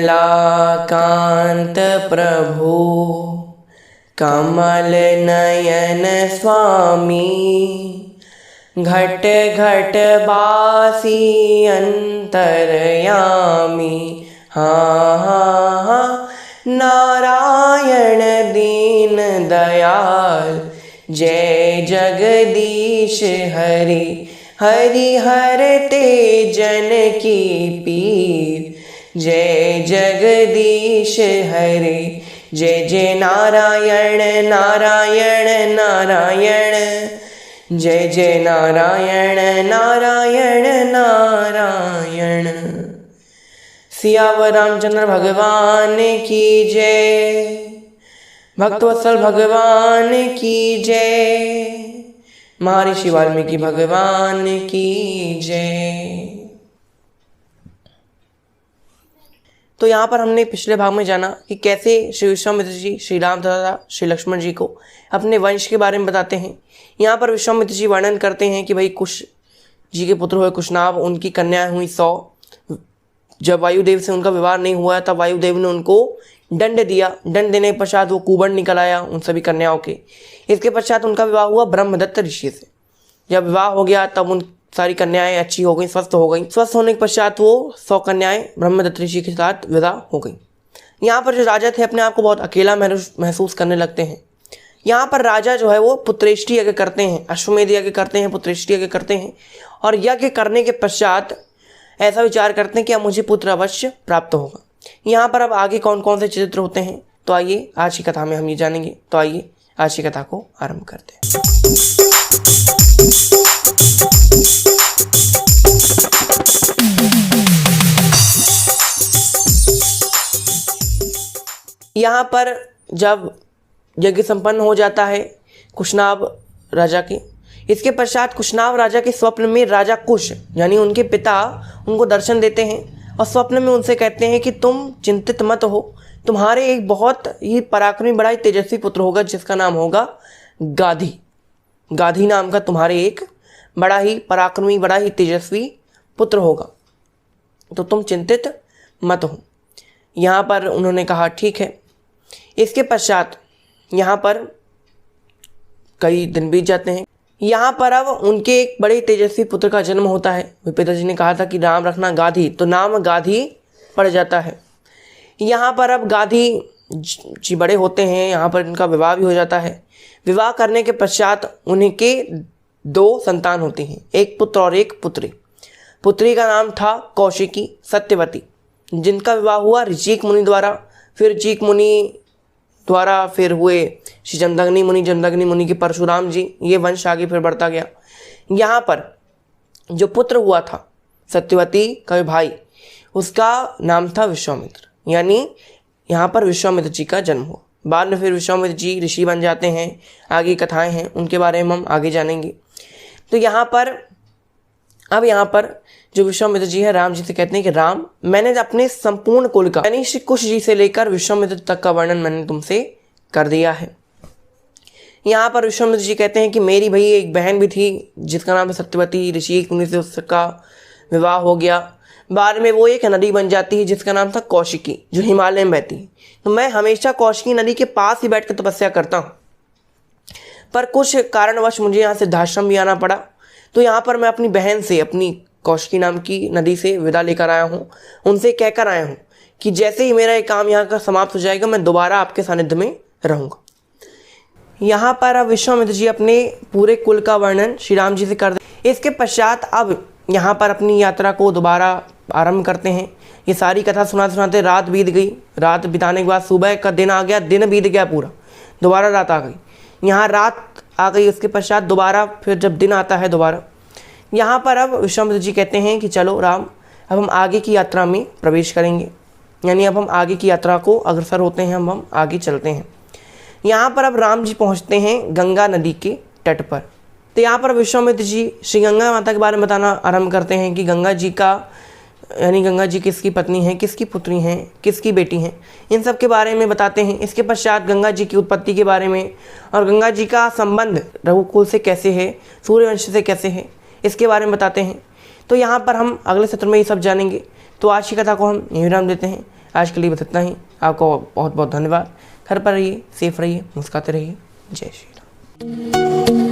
कमलाकांत प्रभु कमल नयन स्वामी, घट घट बासी अंतरयामी। हाँ हाँ हाँ, नारायण दीन दयाल, जय जगदीश हरि। हरि हरते जन की पीर, जय जगदीश हरि। जय जय नारायण नारायण नारायण, जय जय नारायण नारायण नारायण। सियावर रामचंद्र भगवान की जय, भक्तवत्सल भगवान की जय, महर्षि वाल्मीकि भगवान की जय। तो यहाँ पर हमने पिछले भाग में जाना कि कैसे श्री विश्वामित्र जी श्री राम तथा श्री लक्ष्मण जी को अपने वंश के बारे में बताते हैं। यहाँ पर विश्वामित्र जी वर्णन करते हैं कि भाई कुश जी के पुत्र हुए कुशनाभ, उनकी कन्याएं हुई 100। जब वायुदेव से उनका विवाह नहीं हुआ तब वायुदेव ने उनको दंड दिया। दंड देने के पश्चात वो कुबड़ निकल आया उन सभी कन्याओं के। इसके पश्चात उनका विवाह हुआ ब्रह्मदत्त ऋषि से। जब विवाह हो गया तब उन सारी कन्याएं अच्छी हो गई, स्वस्थ हो गई। स्वस्थ होने के पश्चात वो 100 कन्याएं ब्रह्मदत्त ऋषि के साथ विदा हो गई। यहाँ पर जो राजा थे अपने आप को बहुत अकेला महसूस करने लगते हैं। यहाँ पर राजा जो है वो पुत्रेष्टि यज्ञ करते हैं, अश्वमेध यज्ञ करते हैं, पुत्रेष्टि यज्ञ करते हैं। और यज्ञ करने के पश्चात ऐसा विचार करते हैं कि अब मुझे पुत्र अवश्य प्राप्त होगा। यहाँ पर अब आगे कौन कौन से चरित्र होते हैं तो आइए आज की कथा में हम ये जानेंगे। तो आइए आज की कथा को आरंभ करते हैं। यहाँ पर जब यज्ञ संपन्न हो जाता है कुशनाभ राजा के, इसके पश्चात कुशनाभ राजा के स्वप्न में राजा कुश यानी उनके पिता उनको दर्शन देते हैं और स्वप्न में उनसे कहते हैं कि तुम चिंतित मत हो, तुम्हारे एक बहुत ही पराक्रमी बड़ा ही तेजस्वी पुत्र होगा जिसका नाम होगा गाधी। गाधी नाम का तुम्हारे एक बड़ा ही पराक्रमी बड़ा ही तेजस्वी पुत्र होगा, तो तुम चिंतित मत हो। यहाँ पर उन्होंने कहा ठीक है। इसके पश्चात यहाँ पर कई दिन बीत जाते हैं। यहाँ पर अब उनके एक बड़े तेजस्वी पुत्र का जन्म होता है। पिताजी ने कहा था कि नाम रखना गाधी, तो नाम गाधी पड़ जाता है। यहाँ पर अब गाधी जी बड़े होते हैं, यहाँ पर इनका विवाह भी हो जाता है। विवाह करने के पश्चात उनके 2 संतान होती हैं, एक पुत्र और एक पुत्री। पुत्री का नाम था कौशिकी सत्यवती, जिनका विवाह हुआ ऋचिक मुनि द्वारा। फिर ऋचिक मुनि द्वारा फिर हुए श्री जमदग्नि मुनि, जमदग्नि मुनि के परशुराम जी। ये वंश आगे फिर बढ़ता गया। यहाँ पर जो पुत्र हुआ था सत्यवती का भाई, उसका नाम था विश्वामित्र, यानी यहाँ पर विश्वामित्र जी का जन्म हुआ। बाद में फिर विश्वामित्र जी ऋषि बन जाते हैं। आगे कथाएं हैं उनके बारे में हम आगे जानेंगे। तो यहाँ पर जो विश्वामित्र जी है राम जी से कहते हैं कि राम, मैंने अपने संपूर्ण कुल का यानी श्री कुश जी से लेकर विश्वामित्र तक का वर्णन मैंने तुमसे कर दिया है। यहाँ पर विश्वामित्र जी कहते हैं कि मेरी भाई एक बहन भी थी जिसका नाम है सत्यवती। ऋषि मुनि से उसका विवाह हो गया। बाद में वो एक नदी बन जाती है जिसका नाम था कौशिकी, जो हिमालय में बहती है। तो मैं हमेशा कौशिकी नदी के पास ही बैठ कर तपस्या करता हूँ, पर कुछ कारणवश मुझे यहाँ सिद्धाश्रम भी आना पड़ा। तो यहाँ पर मैं अपनी बहन से, अपनी कौशिकी नाम की नदी से विदा लेकर आया हूँ। उनसे कहकर आया हूँ कि जैसे ही मेरा ये काम यहाँ का समाप्त हो जाएगा मैं दोबारा आपके सानिध्य में रहूँगा। यहाँ पर अब विश्वामित्र जी अपने पूरे कुल का वर्णन श्री राम जी से कर दे। इसके पश्चात अब यहाँ पर अपनी यात्रा को दोबारा आरंभ करते हैं। ये सारी कथा सुनाते सुनाते रात बीत गई। रात बिताने के बाद सुबह का दिन आ गया, दिन बीत गया पूरा, दोबारा रात आ गई। यहाँ रात आ गई, उसके पश्चात दोबारा फिर जब दिन आता है दोबारा, यहाँ पर अब विश्वामित्र जी कहते हैं कि चलो राम, अब हम आगे की यात्रा में प्रवेश करेंगे, यानी अब हम आगे की यात्रा को अग्रसर होते हैं, हम आगे चलते हैं। यहाँ पर अब राम जी पहुँचते हैं गंगा नदी के तट पर। तो यहाँ पर विश्वामित्र जी श्री गंगा माता के बारे में बताना आरंभ करते हैं कि गंगा जी का यानी गंगा जी किसकी पत्नी हैं, किसकी पुत्री हैं, किसकी बेटी हैं, इन सब के बारे में बताते हैं। इसके पश्चात गंगा जी की उत्पत्ति के बारे में और गंगा जी का संबंध रघुकुल से कैसे है, सूर्यवंश से कैसे है, इसके बारे में बताते हैं। तो यहाँ पर हम अगले सत्र में ये सब जानेंगे। तो आज की कथा को हम यहीं विराम देते हैं। आज के लिए बस इतना ही। आपको बहुत बहुत धन्यवाद। घर पर रहिए, सेफ रहिए, मुस्कुराते रहिए। जय श्री राम।